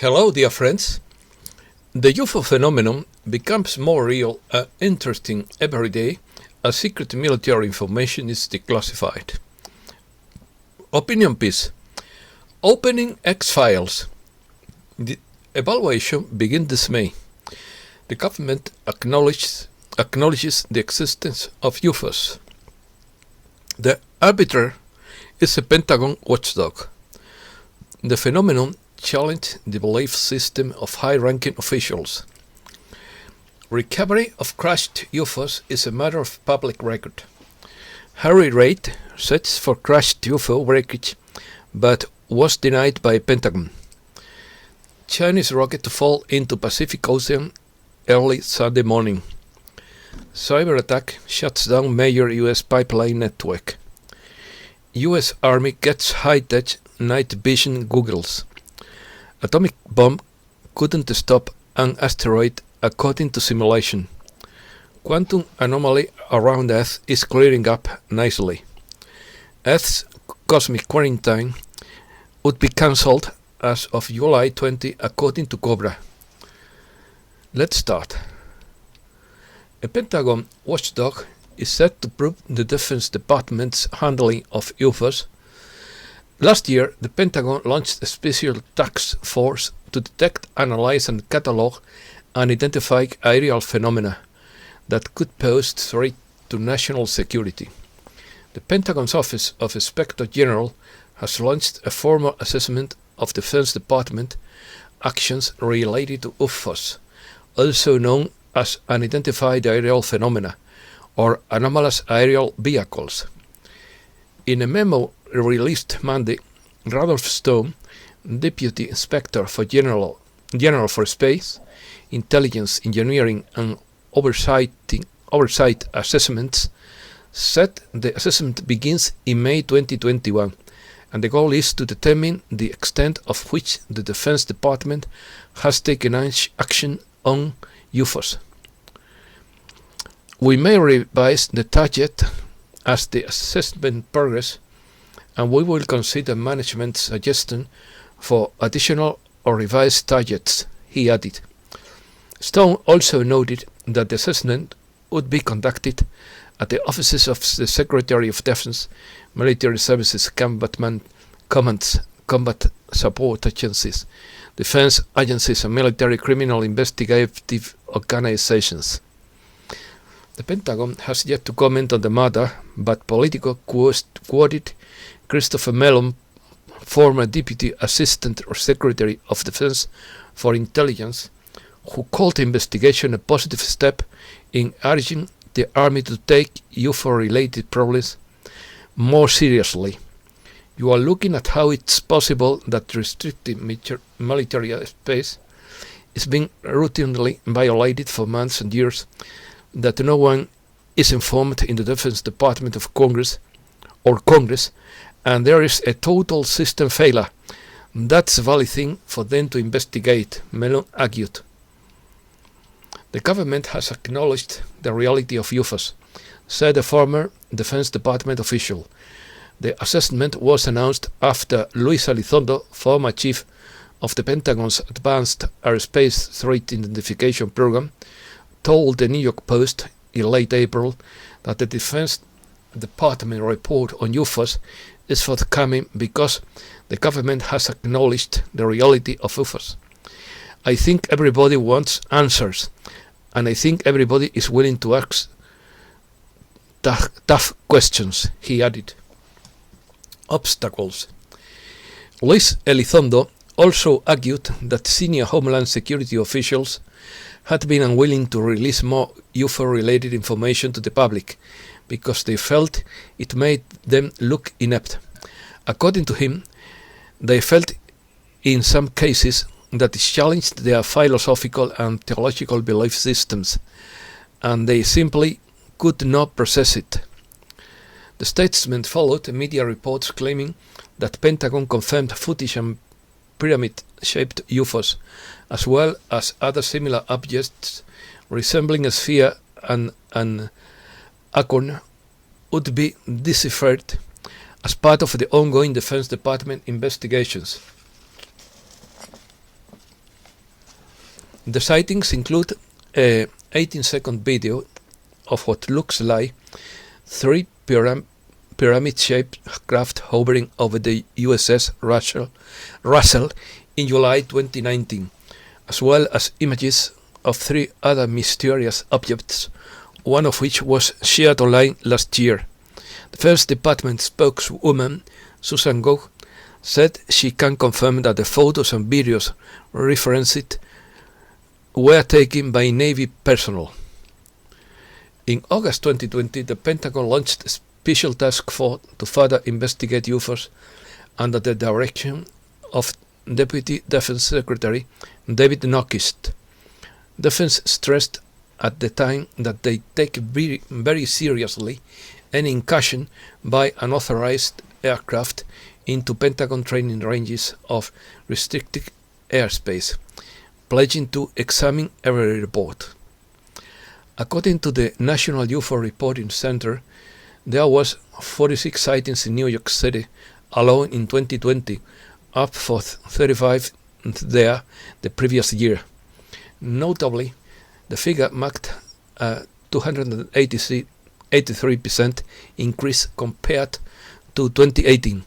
Hello, dear friends. The UFO phenomenon becomes more real and interesting every day as secret military information is declassified. Opinion piece. Opening X-Files. The evaluation begins this May. The government acknowledges the existence of UFOs. The arbiter is a Pentagon watchdog. The phenomenon challenged the belief system of high-ranking officials. Recovery of crashed UFOs is a matter of public record. Reid searched for crashed UFO wreckage, but was denied by Pentagon. Chinese rocket to fall into Pacific Ocean early Sunday morning. Cyberattack shuts down major US pipeline network. US Army gets high-tech night vision goggles. Atomic bomb couldn't stop an asteroid according to simulation. Quantum anomaly around Earth is clearing up nicely. Earth's cosmic quarantine would be cancelled as of July 20 according to Cobra. Let's start. A Pentagon watchdog is set to probe the Defense Department's handling of UFOs. Last year, the Pentagon launched a special task force to detect, analyze and catalog and identify aerial phenomena that could pose threat to national security. The Pentagon's Office of Inspector General has launched a formal assessment of Defense Department actions related to UFOs, also known as unidentified aerial phenomena or anomalous aerial vehicles. In a memo released Monday, Rudolph Stone, Deputy Inspector General for Space, Intelligence, Engineering and Oversight Assessments, said the assessment begins in May 2021, and the goal is to determine the extent of which the Defense Department has taken action on UFOs. We may revise the target as the assessment progresses, and we will consider management's suggestion for additional or revised targets, he added. Stone also noted that the assessment would be conducted at the offices of the Secretary of Defense, Military Services Combat Support Agencies, defense agencies and military criminal investigative organizations. The Pentagon has yet to comment on the matter, but Politico quoted Christopher Mellon, former Deputy Assistant Secretary of Defense for Intelligence, who called the investigation a positive step in urging the Army to take UFO-related problems more seriously. You are looking at how it's possible that restricted military space is being routinely violated for months and years, that no one is informed in the Defense Department of Congress, and there is a total system failure. That's a valid thing for them to investigate, Mellon argued. The government has acknowledged the reality of UFOs, said a former Defense Department official. The assessment was announced after Luis Elizondo, former chief of the Pentagon's Advanced Aerospace Threat Identification Program, told the New York Post in late April that the Defense Department report on UFOs is forthcoming because the government has acknowledged the reality of UFOs. I think everybody wants answers, and I think everybody is willing to ask tough questions, he added. Obstacles. Luis Elizondo also argued that senior Homeland Security officials had been unwilling to release more UFO-related information to the public because they felt it made them look inept. According to him, they felt in some cases that it challenged their philosophical and theological belief systems, and they simply could not process it. The statement followed media reports claiming that Pentagon confirmed footage and pyramid-shaped UFOs, as well as other similar objects resembling a sphere and an acorn, would be deciphered as part of the ongoing Defense Department investigations. The sightings include a 18-second video of what looks like three pyramid-shaped craft hovering over the USS Russell in July 2019, as well as images of three other mysterious objects, one of which was shared online last year. The First Department spokeswoman, Susan Gough, said she can confirm that the photos and videos referenced were taken by Navy personnel. In August 2020, the Pentagon launched a special task force to further investigate UFOs under the direction of Deputy Defense Secretary David Norquist. Defense stressed at the time that they take very seriously any incursion by unauthorized aircraft into Pentagon training ranges of restricted airspace, pledging to examine every report. According to the National UFO Reporting Center, there was 46 sightings in New York City alone in 2020, up from 35 there the previous year. Notably, the figure marked a 283% increase compared to 2018,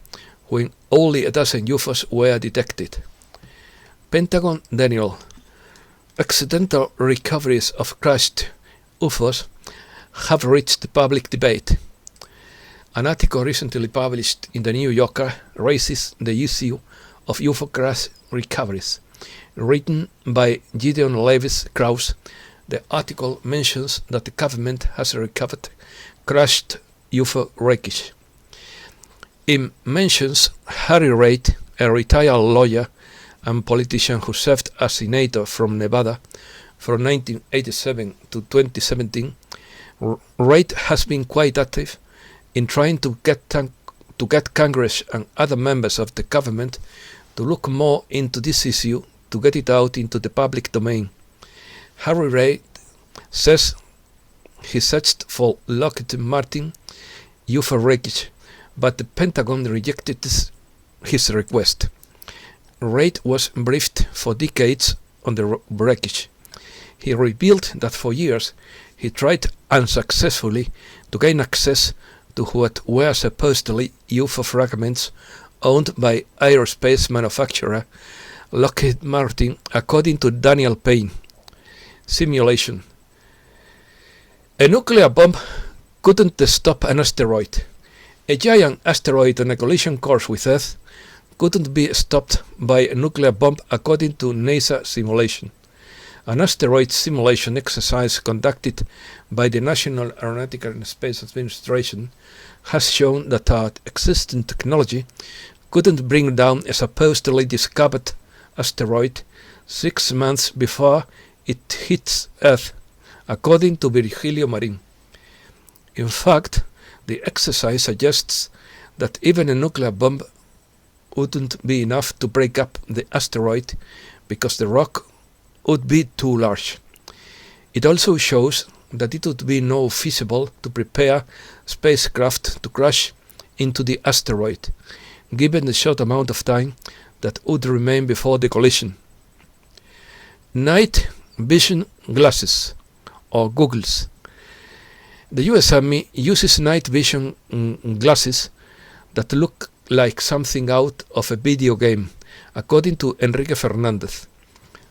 when only a dozen UFOs were detected. Pentagon Daniel. Accidental recoveries of crashed UFOs have reached public debate. An article recently published in the New Yorker raises the issue of UFO crash recoveries. Written by Gideon Lewis Krause, the article mentions that the government has recovered crashed UFO wreckage. It mentions Harry Reid, a retired lawyer and politician who served as senator from Nevada from 1987 to 2017. Reid has been quite active in trying to get Congress and other members of the government to look more into this issue to get it out into the public domain. Harry Reid says he searched for Lockheed Martin UFO wreckage, but the Pentagon rejected his request. Reid was briefed for decades on the wreckage. He revealed that for years he tried unsuccessfully to gain access to what were supposedly UFO fragments owned by aerospace manufacturer Lockheed Martin, according to Daniel Payne. Simulation. A nuclear bomb couldn't stop an asteroid. A giant asteroid on a collision course with Earth couldn't be stopped by a nuclear bomb, according to NASA simulation. An asteroid simulation exercise conducted by the National Aeronautical and Space Administration has shown that our existing technology couldn't bring down a supposedly discovered asteroid 6 months before it hits Earth, according to Virgilio Marin. In fact, the exercise suggests that even a nuclear bomb wouldn't be enough to break up the asteroid because the rock would be too large. It also shows that it would be not feasible to prepare spacecraft to crash into the asteroid, given the short amount of time that would remain before the collision. Night vision glasses, or goggles. The US Army uses night vision glasses that look like something out of a video game, according to Enrique Fernandez.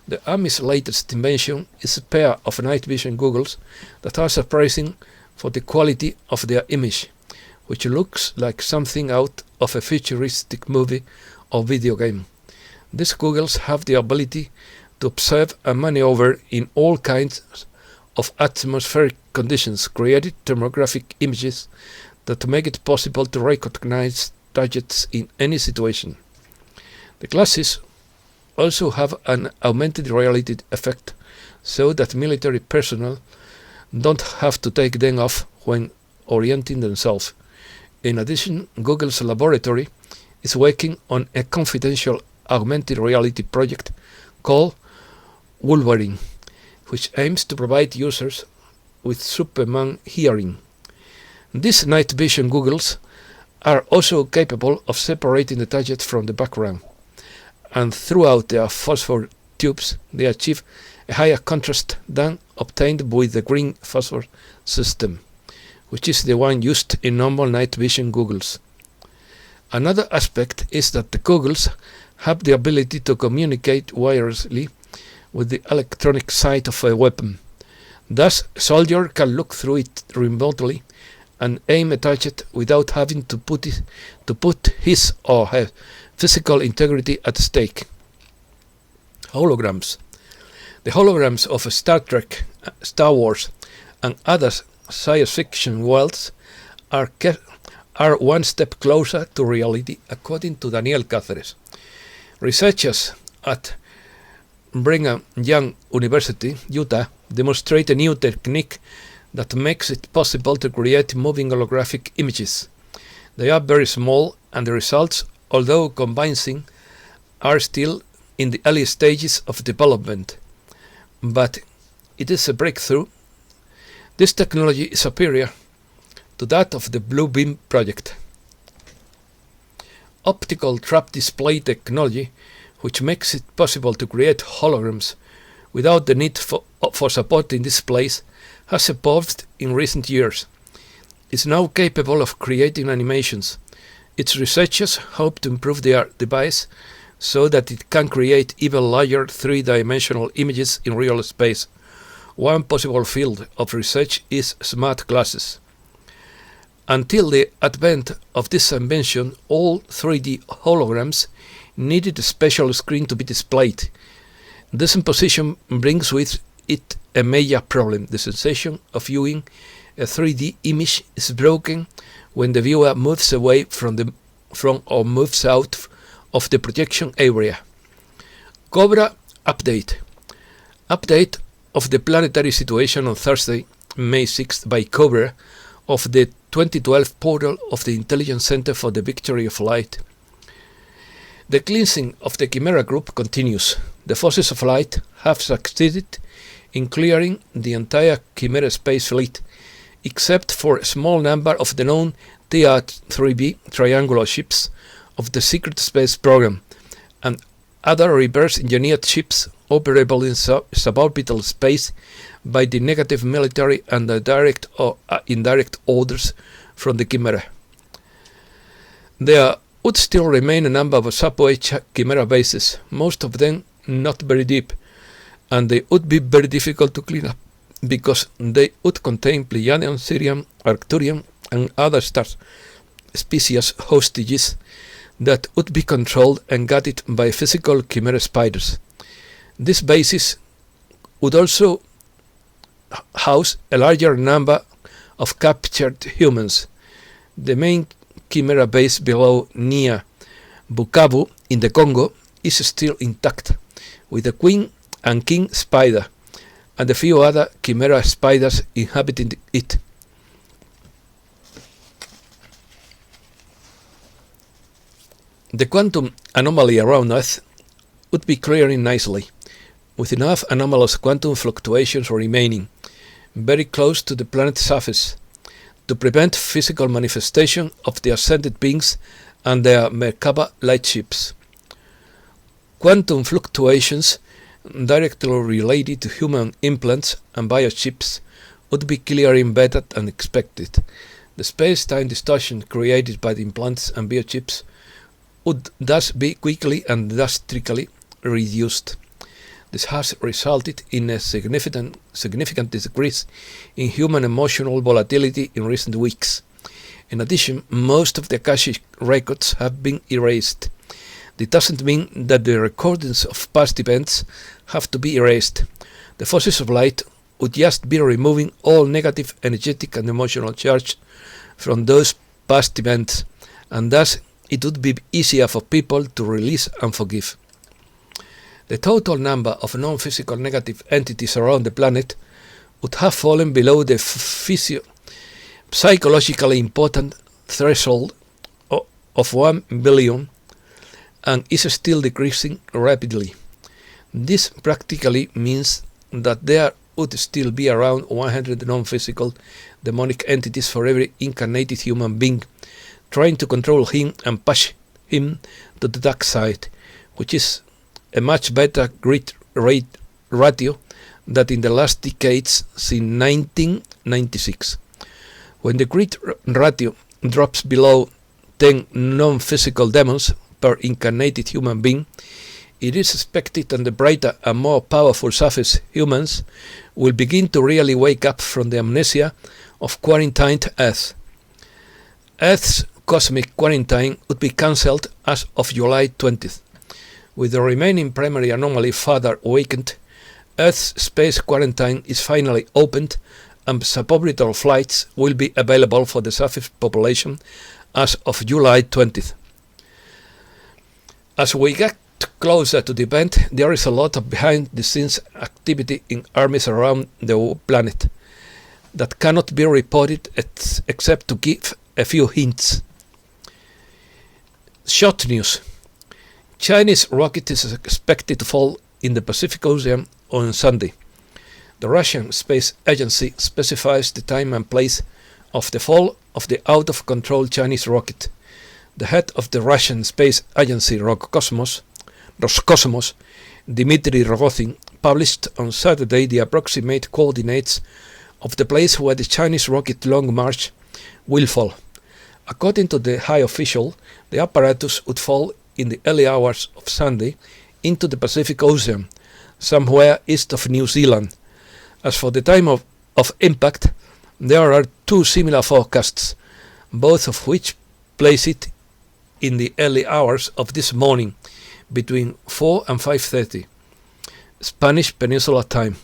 The Army's latest invention is a pair of night vision goggles that are surprising for the quality of their image, which looks like something out of a futuristic movie or video game. These goggles have the ability to observe and maneuver in all kinds of atmospheric conditions, creating thermographic images that make it possible to recognize targets in any situation. The glasses also have an augmented reality effect, so that military personnel don't have to take them off when orienting themselves. In addition, Google's laboratory is working on a confidential augmented reality project called Wolverine, which aims to provide users with Superman hearing. These night vision goggles are also capable of separating the target from the background, and throughout their phosphor tubes they achieve a higher contrast than obtained with the green phosphor system, which is the one used in normal night vision goggles. Another aspect is that the goggles have the ability to communicate wirelessly with the electronic side of a weapon. Thus, a soldier can look through it remotely and aim a target without having to put his or her physical integrity at stake. Holograms. The holograms of Star Trek, Star Wars, and other science fiction worlds are one step closer to reality, according to Daniel Cáceres. Researchers at Brigham Young University, Utah, demonstrate a new technique that makes it possible to create moving holographic images. They are very small, and the results, although convincing, are still in the early stages of development. But it is a breakthrough. This technology is superior to that of the Blue Beam project. Optical trap display technology, which makes it possible to create holograms without the need for supporting displays, has evolved in recent years. It's now capable of creating animations. Its researchers hope to improve their device so that it can create even larger three-dimensional images in real space. One possible field of research is smart glasses. Until the advent of this invention, all 3D holograms needed a special screen to be displayed. This imposition brings with it a major problem. The sensation of viewing a 3D image is broken when the viewer moves away from or moves out of the projection area. Cobra update. Update of the planetary situation on Thursday, May 6th by Cobra of the 2012 portal of the Intelligence Center for the Victory of Light. The cleansing of the Chimera group continues. The forces of light have succeeded in clearing the entire Chimera space fleet, except for a small number of the known TR-3B triangular ships of the Secret Space Program, and other reverse-engineered ships operable in suborbital space by the negative military and the direct or indirect orders from the Chimera. There would still remain a number of subway Chimera bases, most of them not very deep, and they would be very difficult to clean up because they would contain Pleiadian, Sirian, Arcturian, and other star species hostages that would be controlled and guarded by physical Chimera spiders. This basis would also house a larger number of captured humans. The main Chimera base below near Bukavu in the Congo is still intact, with the queen and king spider and a few other Chimera spiders inhabiting it. The quantum anomaly around Earth would be clearing nicely, with enough anomalous quantum fluctuations remaining very close to the planet's surface to prevent physical manifestation of the ascended beings and their Merkaba lightships. Quantum fluctuations directly related to human implants and biochips would be clearing better than expected. The space-time distortion created by the implants and biochips would thus be quickly and drastically reduced. This has resulted in a significant decrease in human emotional volatility in recent weeks. In addition, most of the Akashic records have been erased. This doesn't mean that the recordings of past events have to be erased. The forces of light would just be removing all negative energetic and emotional charge from those past events, and thus it would be easier for people to release and forgive. The total number of non-physical negative entities around the planet would have fallen below the psychologically important threshold of 1 billion and is still decreasing rapidly. This practically means that there would still be around 100 non-physical demonic entities for every incarnated human being, trying to control him and push him to the dark side, which is a much better grit rate ratio than in the last decades since 1996. When the grit ratio drops below 10 non-physical demons per incarnated human being, it is expected that the brighter and more powerful surface humans will begin to really wake up from the amnesia of quarantined Earth. Earth's cosmic quarantine would be cancelled as of July 20th. With the remaining primary anomaly further awakened, Earth's space quarantine is finally opened and suborbital flights will be available for the surface population as of July 20th. As we get closer to the event, there is a lot of behind-the-scenes activity in armies around the planet that cannot be reported except to give a few hints. Short news. Chinese rocket is expected to fall in the Pacific Ocean on Sunday. The Russian Space Agency specifies the time and place of the fall of the out-of-control Chinese rocket. The head of the Russian Space Agency Roscosmos, Dmitry Rogozin, published on Saturday the approximate coordinates of the place where the Chinese rocket Long March will fall. According to the high official, the apparatus would fall in the early hours of Sunday into the Pacific Ocean, somewhere east of New Zealand. As for the time of impact, there are two similar forecasts, both of which place it in the early hours of this morning, between 4 and 5:30 Spanish Peninsula time.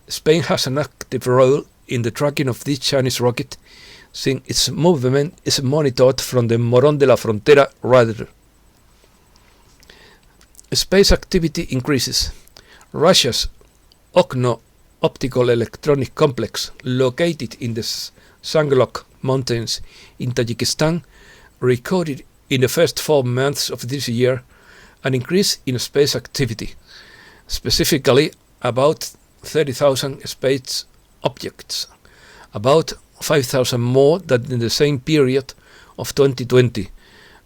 Spain has an active role in the tracking of this Chinese rocket, since its movement is monitored from the Morón de la Frontera radar. Space activity increases. Russia's Okno optical electronic complex, located in the Sanglok Mountains in Tajikistan, recorded in the first 4 months of this year an increase in space activity, specifically about 30,000 space objects, about 5,000 more than in the same period of 2020,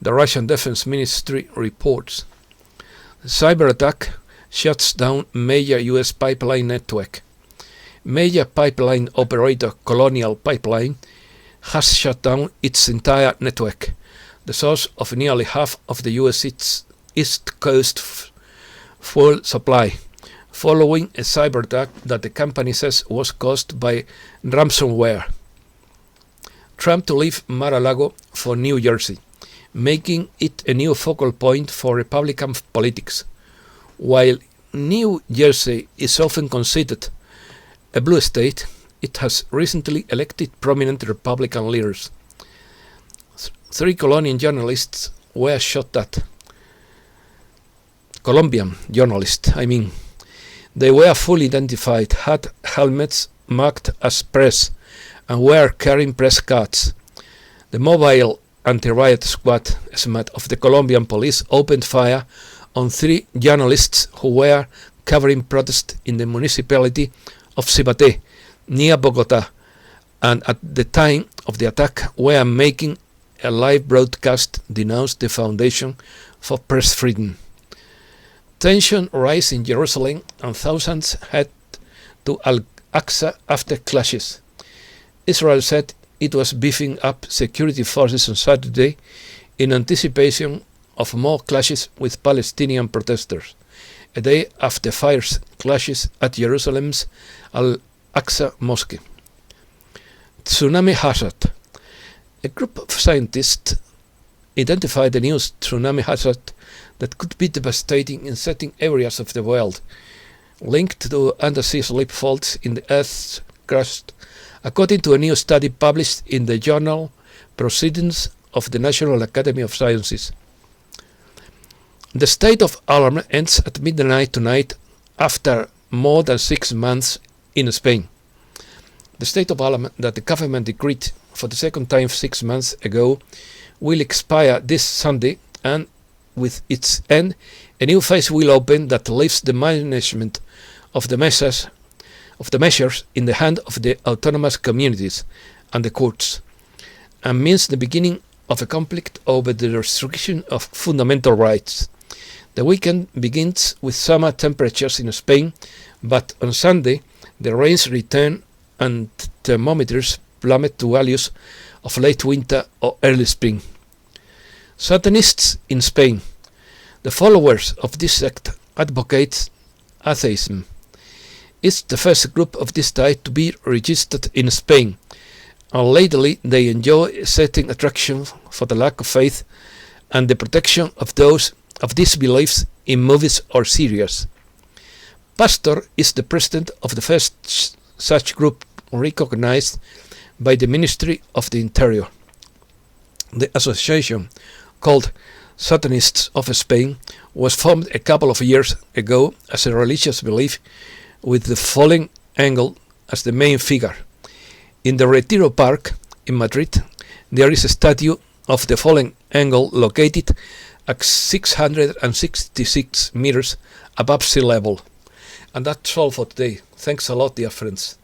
the Russian Defense Ministry reports. The Cyberattack shuts down major US pipeline network. Major pipeline operator Colonial Pipeline has shut down its entire network, the source of nearly half of the US East Coast fuel supply, following a cyberattack that the company says was caused by ransomware. Trump to leave Mar-a-Lago for New Jersey, making it a new focal point for Republican politics. While New Jersey is often considered a blue state, it has recently elected prominent Republican leaders. 3 Colombian journalists were shot at. They were fully identified, had helmets marked as press, and were carrying press cards. The mobile anti-riot squad SMAT of the Colombian police opened fire on 3 journalists who were covering protests in the municipality of Cibate, near Bogota, and at the time of the attack were making a live broadcast denounced the Foundation for Press Freedom. Tension rise in Jerusalem and thousands head to Al-Aqsa after clashes. Israel said it was beefing up security forces on Saturday in anticipation of more clashes with Palestinian protesters, a day after fierce clashes at Jerusalem's Al-Aqsa Mosque. Tsunami hazard. A group of scientists identified a new tsunami hazard that could be devastating in certain areas of the world, linked to undersea slip faults in the Earth's crust, according to a new study published in the journal Proceedings of the National Academy of Sciences. The state of alarm ends at midnight tonight after more than 6 months in Spain. The state of alarm that the government decreed for the second time 6 months ago will expire this Sunday, and with its end, a new phase will open that leaves the management of the measures in the hand of the autonomous communities and the courts, and means the beginning of a conflict over the restriction of fundamental rights. The weekend begins with summer temperatures in Spain, but on Sunday The rains return and thermometers plummet to values of late winter or early spring. Satanists in Spain. The followers of this sect advocate atheism. It's the first group of this type to be registered in Spain, and lately they enjoy setting attraction for the lack of faith and the protection of those of these beliefs in movies or series. Pastor is the president of the first such group recognized by the Ministry of the Interior. The association, called Satanists of Spain, was formed a couple of years ago as a religious belief with the falling angel as the main figure. In the Retiro Park in Madrid, there is a statue of the fallen angel located at 666 meters above sea level. And that's all for today. Thanks a lot, dear friends.